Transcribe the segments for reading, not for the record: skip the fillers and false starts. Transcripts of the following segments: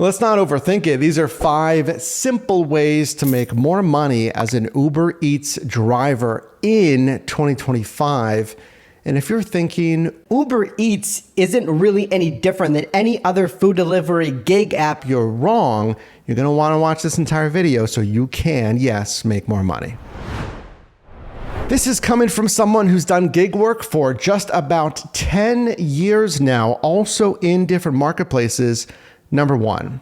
Let's not overthink it. These are 5 simple ways to make more money as an Uber Eats driver in 2025. And if you're thinking Uber Eats isn't really any different than any other food delivery gig app, you're wrong, you're going to want to watch this entire video so you can, yes, make more money. This is coming from someone who's done gig work for just about 10 years now, also in different marketplaces. Number 1,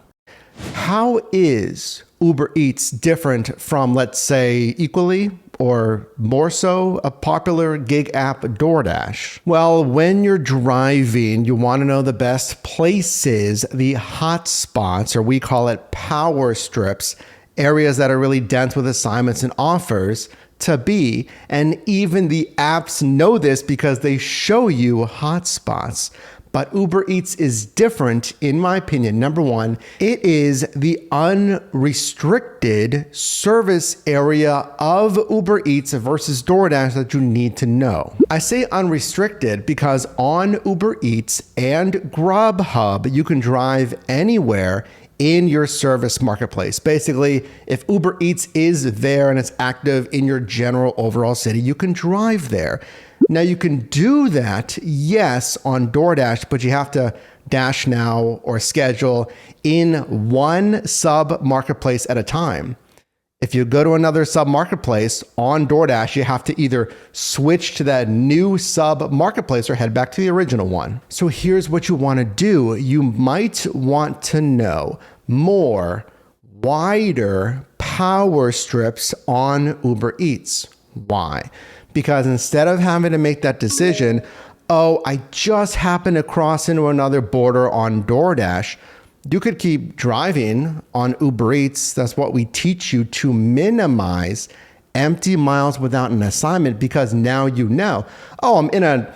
how is Uber Eats different from, let's say, equally or more so a popular gig app, DoorDash? Well, when you're driving, you want to know the best places, the hot spots, or we call it power strips, areas that are really dense with assignments and offers to be. And even the apps know this because they show you hotspots. But Uber Eats is different, in my opinion. Number 1, it is the unrestricted service area of Uber Eats versus DoorDash that you need to know. I say unrestricted because on Uber Eats and Grubhub, you can drive anywhere in your service marketplace. Basically, if Uber Eats is there and it's active in your general overall city, you can drive there. Now you can do that, yes, on DoorDash, but you have to dash now or schedule in one sub marketplace at a time. If you go to another sub marketplace on DoorDash, you have to either switch to that new sub marketplace or head back to the original one. So here's what you want to do. You might want to know more wider power strips on Uber Eats. Why? Because instead of having to make that decision, oh, I just happened to cross into another border on DoorDash, you could keep driving on Uber Eats. That's what we teach you, to minimize empty miles without an assignment, because now you know, oh,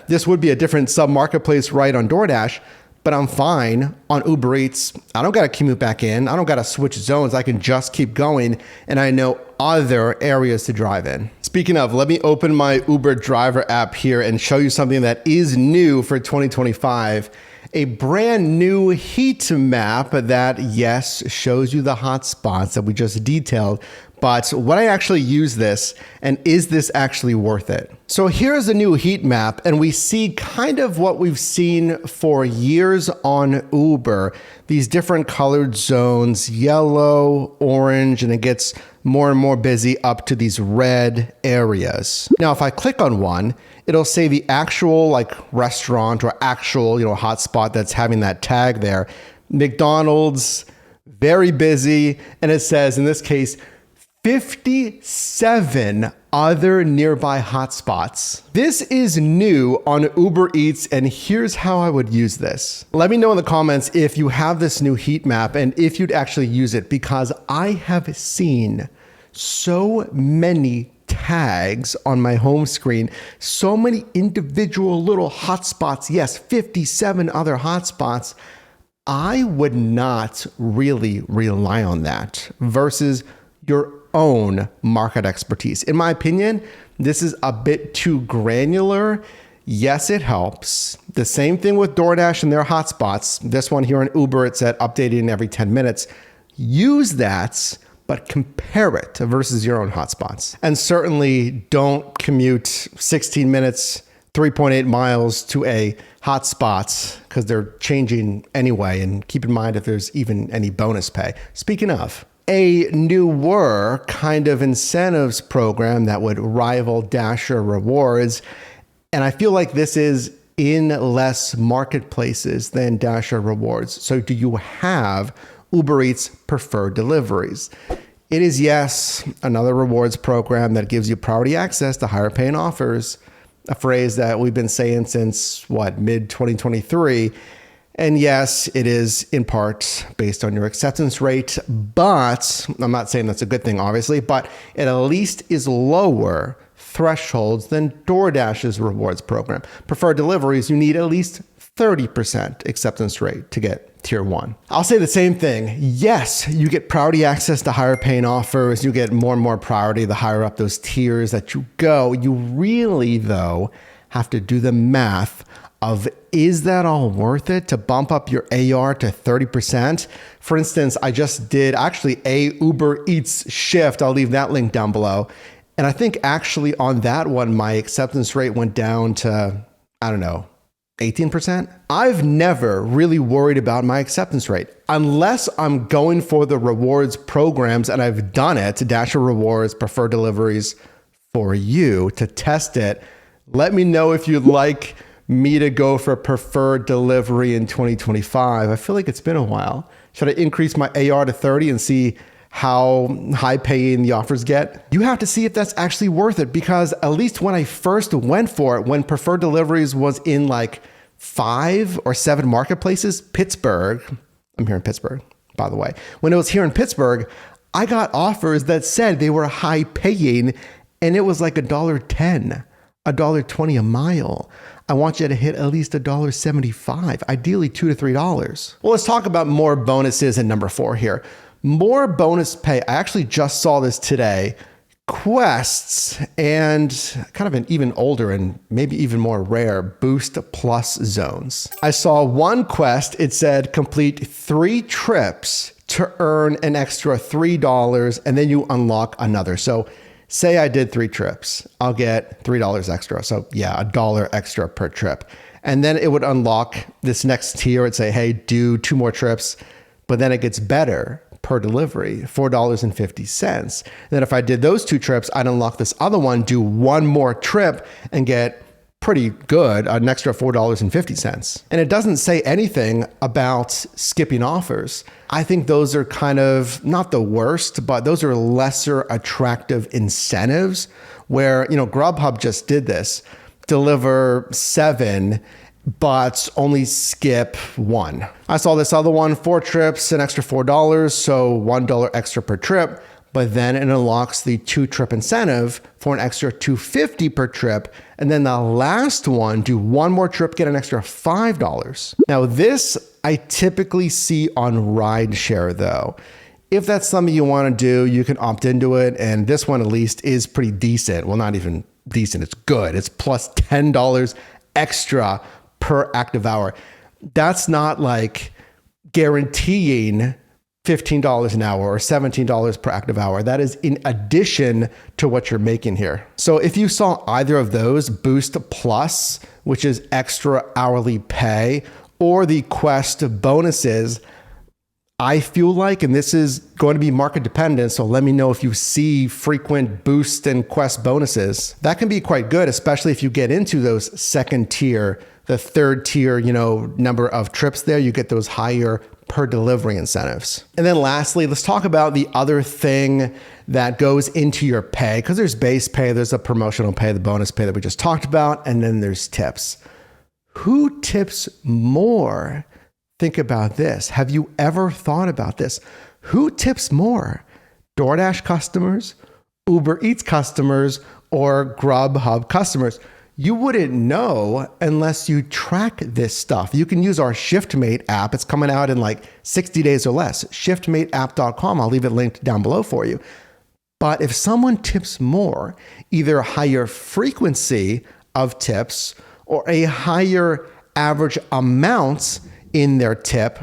this would be a different sub marketplace right on DoorDash, but I'm fine on Uber Eats. I don't got to commute back in. I don't got to switch zones. I can just keep going, and I know other areas to drive in. Speaking of, let me open my Uber driver app here and show you something that is new for 2025. A brand new heat map that, yes, shows you the hot spots that we just detailed. But would I actually use this, and is this actually worth it? So here's a new heat map, and we see kind of what we've seen for years on Uber. These different colored zones, yellow, orange, and it gets more and more busy up to these red areas. Now, if I click on one, it'll say the actual restaurant or actual, hotspot that's having that tag there. McDonald's, very busy, and it says, in this case, 57 other nearby hotspots. This is new on Uber Eats, and here's how I would use this. Let me know in the comments if you have this new heat map and if you'd actually use it, because I have seen so many tags on my home screen, so many individual little hotspots. Yes, 57 other hotspots. I would not really rely on that versus your own market expertise. In my opinion, this is a bit too granular. Yes, it helps. The same thing with DoorDash and their hotspots. This one here on Uber, it's at updating every 10 minutes. Use that, but compare it versus your own hotspots. And certainly don't commute 16 minutes, 3.8 miles to a hotspot, because they're changing anyway. And keep in mind if there's even any bonus pay. Speaking of, a newer kind of incentives program that would rival Dasher Rewards. And I feel like this is in less marketplaces than Dasher Rewards. So do you have Uber Eats Preferred Deliveries? It is, yes, another rewards program that gives you priority access to higher paying offers, a phrase that we've been saying since, mid-2023. And yes, it is in part based on your acceptance rate, but I'm not saying that's a good thing, obviously, but it at least is lower thresholds than DoorDash's rewards program. Preferred Deliveries, you need at least 30% acceptance rate to get tier 1. I'll say the same thing. Yes, you get priority access to higher paying offers. You get more and more priority the higher up those tiers that you go. You really, though, have to do the math of is that all worth it to bump up your AR to 30%? For instance, I just did actually a Uber Eats shift. I'll leave that link down below. And I think actually on that one, my acceptance rate went down to, I don't know, 18%. I've never really worried about my acceptance rate unless I'm going for the rewards programs, and I've done it to Dasher Rewards, Preferred Deliveries for you to test it. Let me know if you'd like me to go for Preferred Delivery in 2025. I feel like it's been a while. Should I increase my AR to 30 and see how high paying the offers get? You have to see if that's actually worth it, because at least when I first went for it, when Preferred Deliveries was in like 5 or 7 marketplaces, Pittsburgh, I'm here in Pittsburgh, by the way. When it was here in Pittsburgh, I got offers that said they were high paying, and it was like $1.10, $1.20 a mile. I want you to hit at least $1.75, ideally $2 to $3. Well, let's talk about more bonuses in number 4 here. More bonus pay. I actually just saw this today. Quests and kind of an even older and maybe even more rare Boost Plus zones. I saw one quest. It said complete 3 trips to earn an extra $3, and then you unlock another. So say I did 3 trips, I'll get $3 extra. So yeah, $1 extra per trip. And then it would unlock this next tier. It'd say, hey, do 2 more trips, but then it gets better per delivery, $4.50. Then if I did those 2 trips, I'd unlock this other one, do 1 more trip and get pretty good, an extra $4.50. And it doesn't say anything about skipping offers. I think those are kind of not the worst, but those are lesser attractive incentives where, Grubhub just did this, deliver 7, but only skip 1. I saw this other one, 4 trips, an extra $4, so $1 extra per trip, but then it unlocks the 2 trip incentive for an extra $2.50 per trip. And then the last one, do 1 more trip, get an extra $5. Now this I typically see on rideshare though. If that's something you want to do, you can opt into it. And this one at least is pretty decent. Well, not even decent, it's good. It's plus $10 extra per active hour. That's not like guaranteeing $15 an hour or $17 per active hour. That is in addition to what you're making here. So if you saw either of those, Boost Plus, which is extra hourly pay, or the Quest bonuses, I feel like, and this is going to be market dependent, so let me know if you see frequent Boost and Quest bonuses. That can be quite good, especially if you get into those second tier, the third tier, number of trips there, you get those higher per delivery incentives. And then lastly, let's talk about the other thing that goes into your pay, because there's base pay, there's a promotional pay, the bonus pay that we just talked about, and then there's tips. Who tips more? Think about this. Have you ever thought about this? Who tips more? DoorDash customers, Uber Eats customers, or Grubhub customers? You wouldn't know unless you track this stuff. You can use our ShiftMate app. It's coming out in like 60 days or less. ShiftMateApp.com. I'll leave it linked down below for you. But if someone tips more, either a higher frequency of tips or a higher average amount in their tip,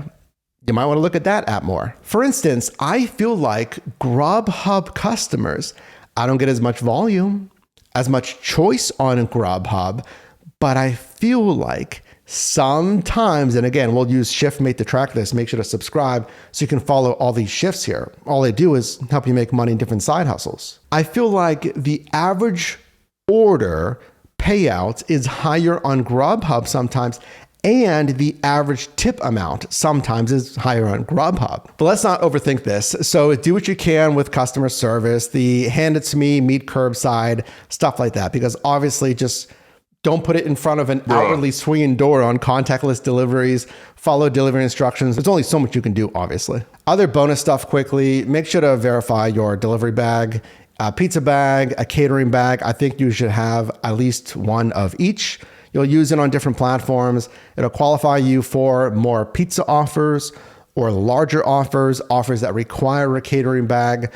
you might want to look at that app more. For instance, I feel like Grubhub customers, I don't get as much volume, as much choice on Grubhub, but I feel like sometimes, and again, we'll use ShiftMate to track this, make sure to subscribe so you can follow all these shifts here. All they do is help you make money in different side hustles. I feel like the average order payout is higher on Grubhub sometimes, and the average tip amount sometimes is higher on Grubhub. But let's not overthink this. So do what you can with customer service, the hand it to me, meet curbside, stuff like that, because obviously just don't put it in front of an outwardly swinging door on contactless deliveries. Follow delivery instructions. There's only so much you can do, obviously. Other bonus stuff quickly, make sure to verify your delivery bag, a pizza bag, a catering bag. I think you should have at least one of each. You'll use it on different platforms. It'll qualify you for more pizza offers or larger offers that require a catering bag.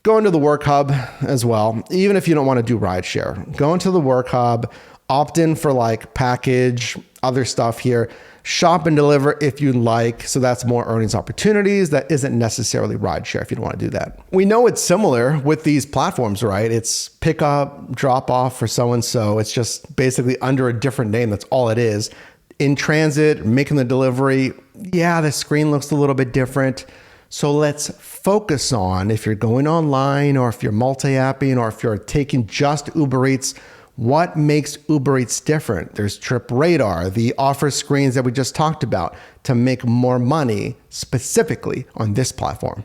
Go into the Work Hub as well. Even if you don't want to do rideshare, go into the Work Hub, Opt in for like package, other stuff here. Shop and deliver if you like. So that's more earnings opportunities. That isn't necessarily rideshare if you don't want to do that. We know it's similar with these platforms, right? It's pick up, drop off for so-and-so. It's just basically under a different name. That's all it is. In transit, making the delivery. Yeah, the screen looks a little bit different. So let's focus on, if you're going online or if you're multi-apping or if you're taking just Uber Eats, what makes Uber Eats different? There's Trip Radar, the offer screens that we just talked about to make more money specifically on this platform.